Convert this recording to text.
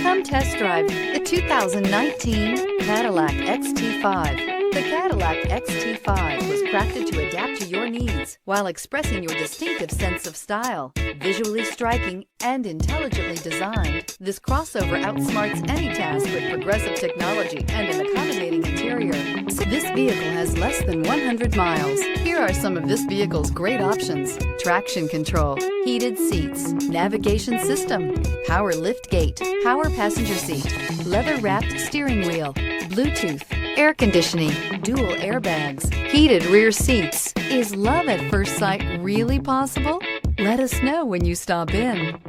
Come test drive the 2019 Cadillac XT5. The Cadillac XT5 was crafted to adapt to your needs while expressing your distinctive sense of style. Visually striking and intelligently designed, this crossover outsmarts any task with progressive technology and an accommodating interior. This vehicle has less than 100 miles. Here are some of this vehicle's great options: traction control, heated seats, navigation system, power liftgate, power passenger seat, leather-wrapped steering wheel, Bluetooth, air conditioning, dual airbags, heated rear seats. Is love at first sight really possible? Let us know when you stop in.